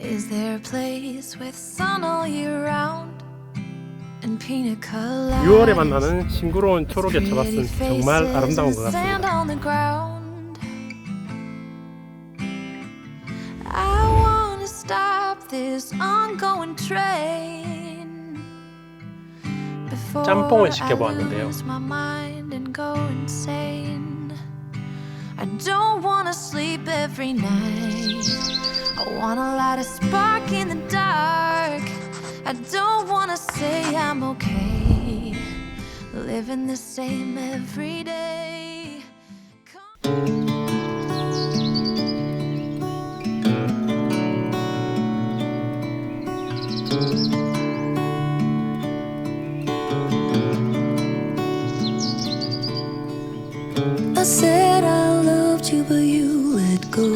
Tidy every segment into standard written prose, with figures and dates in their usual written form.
Is there a place with sun all year round and pina coladas? 6월에 만나는 싱그러운 초록의 처밭은 정말 아름다운 것 같습니다. I wanna stop this ongoing train before 짬뽕을 시켜보았는데요. I lose my mind and go insane. I don't wanna sleep every night. I wanna light a spark in the dark. I don't wanna say I'm okay living the same every day. I said I loved you, but you let go.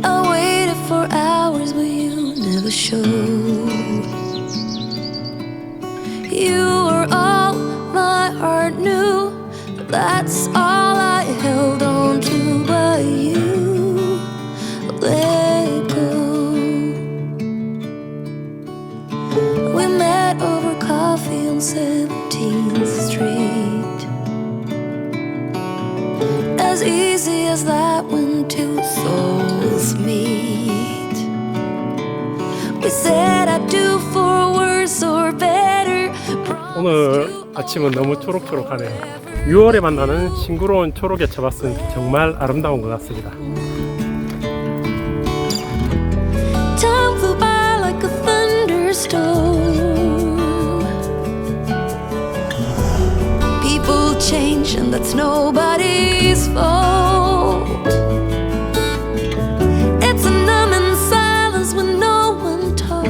I waited for hours, but you never showed. You were all my heart knew, but that's all I held on to. But you let go. We met over coffee on 17th Street. As easy as that when two souls meet. We said I do for worse or better. 오늘 아침은 너무 초록초록하네요. 6월에 만나는 싱그러운 초록의 처밭은 정말 아름다운 것 같습니다. Time flew by like a thunderstorm. People change and that's nobody's fault. It's a numbing silence when no one talks.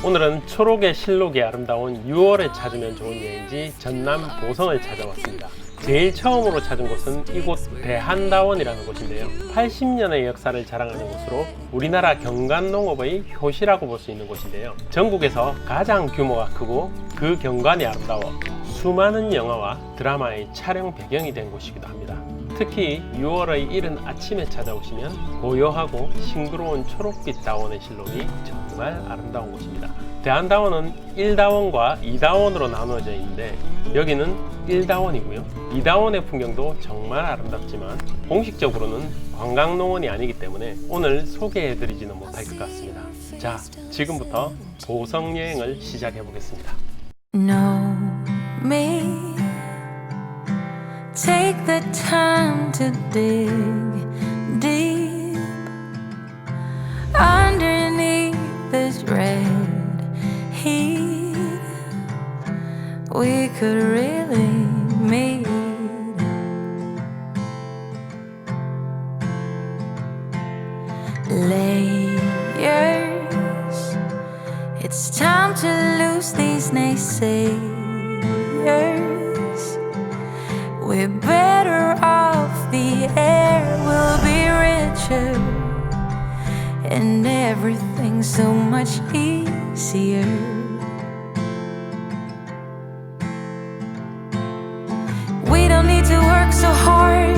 오늘은 초록의 실록이 아름다운 6월에 찾으면 좋은 여행지 전남 보성을 찾아왔습니다. 제일 처음으로 찾은 곳은 이곳 대한다원이라는 곳인데요. 80년의 역사를 자랑하는 곳으로 우리나라 경관농업의 효시라고 볼 수 있는 곳인데요. 전국에서 가장 규모가 크고 그 경관이 아름다워 수많은 영화와 드라마의 촬영 배경이 된 곳이기도 합니다. 특히 6월의 이른 아침에 찾아오시면 고요하고 싱그러운 초록빛 다원의 실록이 정말 아름다운 곳입니다. 대한다원은 1다원과 2다원으로 나누어져 있는데 여기는 1다원이고요. 2다원의 풍경도 정말 아름답지만 공식적으로는 관광농원이 아니기 때문에 오늘 소개해드리지는 못할 것 같습니다. 자, 지금부터 보성 여행을 시작해 보겠습니다. Know me. Take the time to dig deep underneath this red heat. We could really meet. Layers. It's time to lose these naysayers. We're better off, the air will be richer, and everything's so much easier. We don't need to work so hard,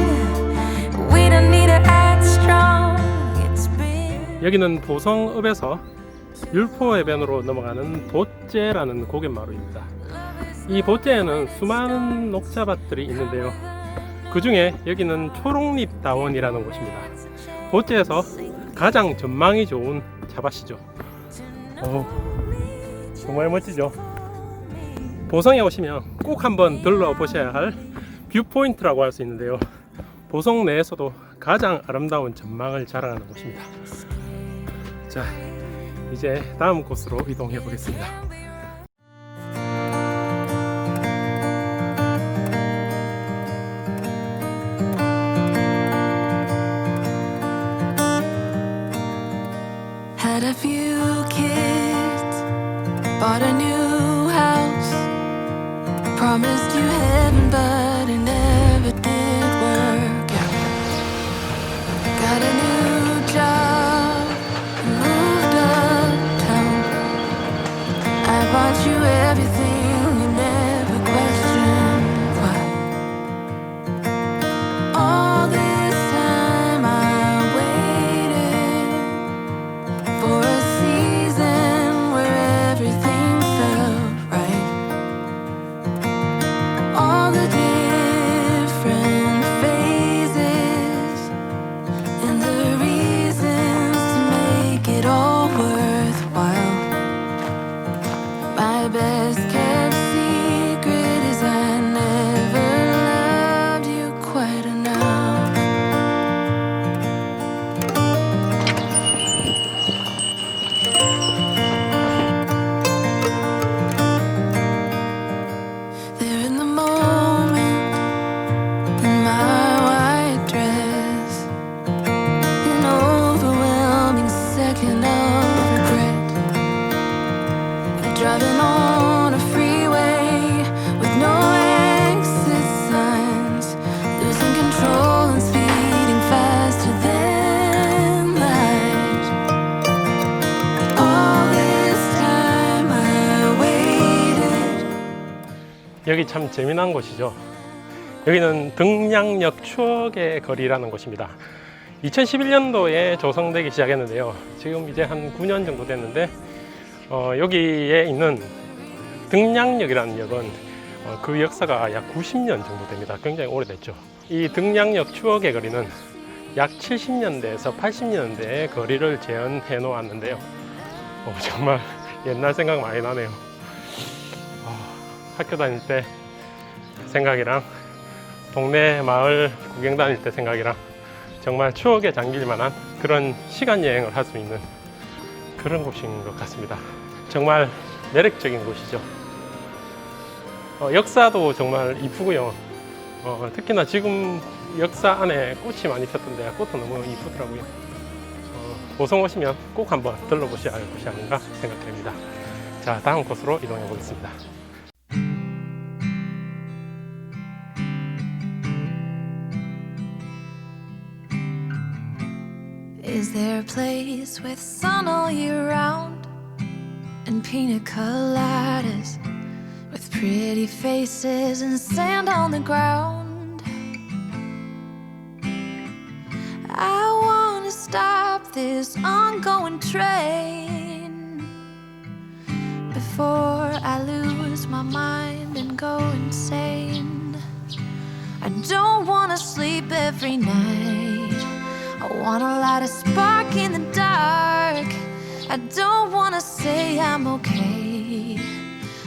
we don't need to act strong. It's been... 여기는 보성읍에서 율포해변으로 넘어가는 보째라는 고갯마루입니다. 이 보째에는 수많은 녹차밭들이 있는데요. 그 중에 여기는 초록잎 다원이라는 곳입니다. 보째에서 가장 전망이 좋은茶밭이죠. 정말 멋지죠. 보성에 오시면 꼭 한번 들러보셔야 할 뷰포인트라고 할 수 있는데요. 보성 내에서도 가장 아름다운 전망을 자랑하는 곳입니다. 자, 이제 다음 곳으로 이동해 보겠습니다. Had a few kids, bought a new house, promised you heaven, but it never did work out. Got a new job, moved uptown. I bought you everything, you never questioned why. All this time I my best kept secret is I never loved you quite enough. There in the moment, in my white dress, an overwhelming second of regret. Driving on a freeway with no exit signs, losing control and speeding faster than light. All this time I waited. 여기 참 재미난 곳이죠. 여기는 등량역 추억의 거리라는 곳입니다. 2011년도에 조성되기 시작했는데요. 지금 이제 한 9년 정도 됐는데 여기에 있는 등량역이라는 역은 그 역사가 약 90년 정도 됩니다. 굉장히 오래됐죠. 이 등량역 추억의 거리는 약 70년대에서 80년대의 거리를 재현해 놓았는데요. 정말 옛날 생각 많이 나네요. 학교 다닐 때 생각이랑 동네 마을 구경 다닐 때 생각이랑 정말 추억에 잠길 만한 그런 시간 여행을 할 수 있는 그런 곳인 것 같습니다. 정말 매력적인 곳이죠. 역사도 정말 이쁘고요. 특히나 지금 역사 안에 꽃이 많이 폈던데 꽃도 너무 이쁘더라고요. 보성 오시면 꼭 한번 들러보셔야 할 곳이 아닌가 생각됩니다. 자, 다음 곳으로 이동해 보겠습니다. Is there a place with sun all year round and pina coladas with pretty faces and sand on the ground? I wanna stop this ongoing train before I lose my mind and go insane. I don't wanna sleep every night. I wanna light a spark in the dark. I don't wanna say I'm okay,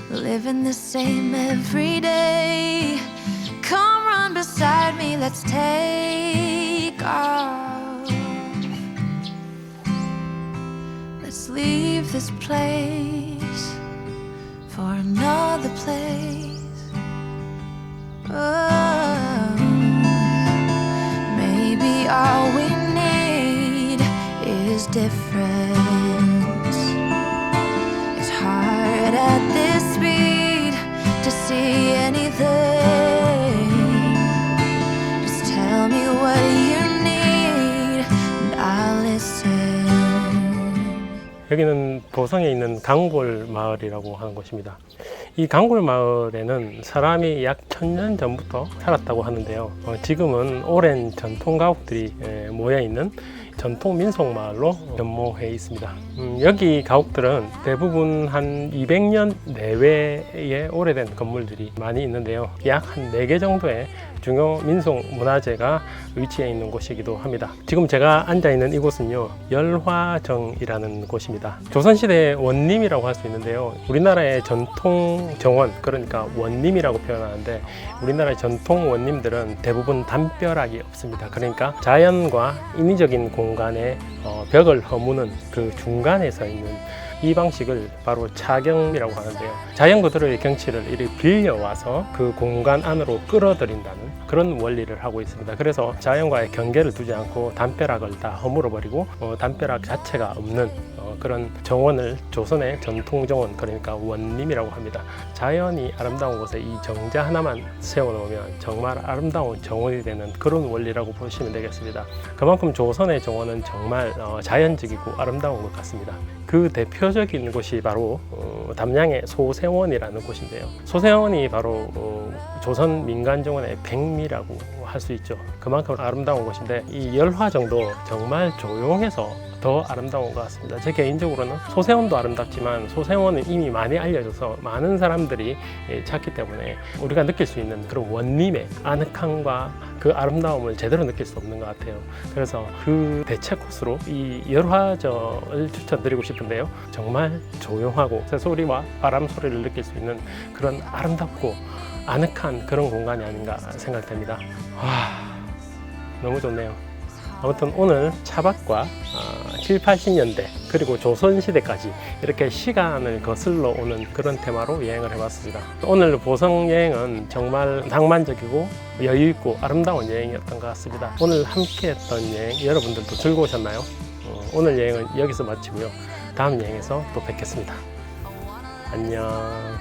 living the same every day. Come run beside me, let's take off. Let's leave this place for another place. Oh, maybe all we need is difference. It's hard at this speed to see anything. Just tell me what you need and I'll listen. 여기는 보성에 있는 강골 마을이라고 하는 곳입니다. 이 강골 마을에는 사람이 약 1000년 전부터 살았다고 하는데요. 지금은 오랜 전통 가옥들이 모여 있는 전통 민속 마을로 변모해 있습니다. 여기 가옥들은 대부분 한 200년 내외의 오래된 건물들이 많이 있는데요. 약 한 4개 정도의 중요 민속 문화재가 위치해 있는 곳이기도 합니다. 지금 제가 앉아 있는 이곳은요, 열화정이라는 곳입니다. 조선시대의 원림이라고 할 수 있는데요. 우리나라의 전통 정원, 그러니까 원림이라고 표현하는데, 우리나라의 전통 원림들은 대부분 담벼락이 없습니다. 그러니까 자연과 인위적인 공간에 벽을 허무는 그 중간에 서 있는 이 방식을 바로 차경이라고 하는데요. 자연 그대로의 경치를 이렇게 빌려와서 그 공간 안으로 끌어들인다는 그런 원리를 하고 있습니다. 그래서 자연과의 경계를 두지 않고 담벼락을 다 허물어 버리고 담벼락 자체가 없는 그런 정원을 조선의 전통 정원, 그러니까 원림이라고 합니다. 자연이 아름다운 곳에 이 정자 하나만 세워놓으면 정말 아름다운 정원이 되는 그런 원리라고 보시면 되겠습니다. 그만큼 조선의 정원은 정말 자연적이고 아름다운 것 같습니다. 그 대표적인 곳이 바로 담양의 소생원이라는 곳인데요. 소생원이 바로 조선 민간정원의 백미라고 할 수 있죠. 그만큼 아름다운 곳인데, 이 열화정도 정말 조용해서 더 아름다운 것 같습니다. 제 개인적으로는 소세원도 아름답지만 소세원은 이미 많이 알려져서 많은 사람들이 찾기 때문에 우리가 느낄 수 있는 그런 원림의 아늑함과 그 아름다움을 제대로 느낄 수 없는 것 같아요. 그래서 그 대체 코스로 이 열화정을 추천드리고 싶은데요. 정말 조용하고 새소리와 바람 소리를 느낄 수 있는 그런 아름답고 아늑한 그런 공간이 아닌가 생각됩니다. 너무 좋네요. 아무튼 오늘 차박과 7, 80년대 그리고 조선시대까지 이렇게 시간을 거슬러 오는 그런 테마로 여행을 해봤습니다. 오늘 보성 여행은 정말 낭만적이고 여유있고 아름다운 여행이었던 것 같습니다. 오늘 함께 했던 여행 여러분들도 즐거우셨나요? 오늘 여행은 여기서 마치고요. 다음 여행에서 또 뵙겠습니다. 안녕.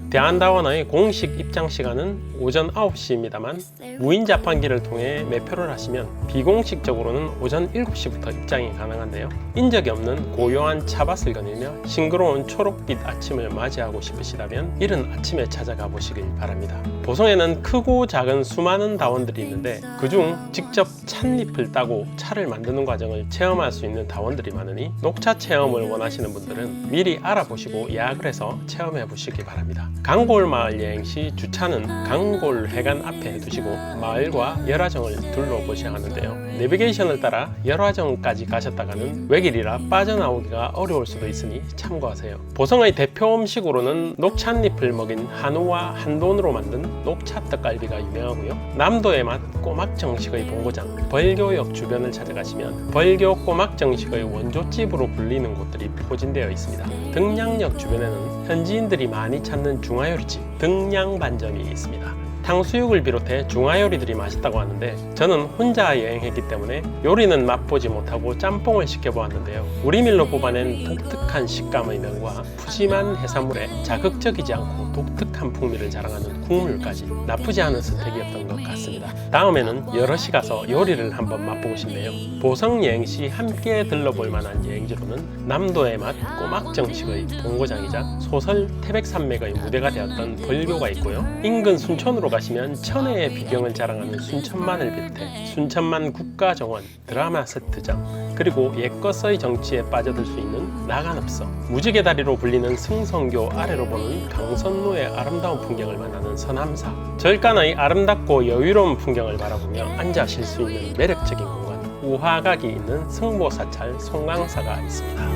대한다원의 공식 입장 시간은 오전 9시입니다만 무인 자판기를 통해 매표를 하시면 비공식적으로는 오전 7시부터 입장이 가능한데요. 인적이 없는 고요한 차밭을 거닐며 싱그러운 초록빛 아침을 맞이하고 싶으시다면 이른 아침에 찾아가 보시길 바랍니다. 보성에는 크고 작은 수많은 다원들이 있는데 그중 직접 찻잎을 따고 차를 만드는 과정을 체험할 수 있는 다원들이 많으니 녹차 체험을 원하시는 분들은 미리 알아보시고 예약을 해서 체험해 보시기 바랍니다. 강골 마을 여행 시 주차는 강골 해관 앞에 두시고 마을과 열화정을 둘러보셔야 하는데요. 내비게이션을 따라 열화정까지 가셨다가는 외길이라 빠져나오기가 어려울 수도 있으니 참고하세요. 보성의 대표 음식으로는 녹찻잎을 먹인 한우와 한돈으로 만든 녹차 떡갈비가 유명하고요. 남도의 맛 꼬막 정식의 본고장 벌교역 주변을 찾아가시면 벌교 꼬막 정식의 원조집으로 불리는 곳들이 포진되어 있습니다. 등량역 주변에는 현지인들이 많이 찾는 중화요리집 등량반점이 있습니다. 탕수육을 비롯해 중화요리들이 맛있다고 하는데 저는 혼자 여행했기 때문에 요리는 맛보지 못하고 짬뽕을 시켜보았는데요. 우리밀로 뽑아낸 독특한 식감의 면과 푸짐한 해산물에 자극적이지 않고 독특한 풍미를 자랑하는 국물까지 나쁘지 않은 선택이었던 것 같습니다. 다음에는 여럿이 가서 요리를 한번 맛보고 싶네요. 보성 여행 시 함께 들러볼 만한 여행지로는 남도의 맛 꼬막 정식의 본고장이자 소설 태백산맥의 무대가 되었던 벌교가 있고요. 인근 순천으로 가시면 천혜의 비경을 자랑하는 순천만을 비롯해 순천만 국가정원, 드라마 세트장, 그리고 옛것의 정치에 빠져들 수 있는 나간읍서, 무지개 다리로 불리는 승성교 아래로 보는 강선로의 아름다운 풍경을 만나는 서남사, 절간의 아름답고 여유로운 풍경을 바라보며 앉아 쉴 수 있는 매력적인 공간, 우화각이 있는 승보사찰 송강사가 있습니다.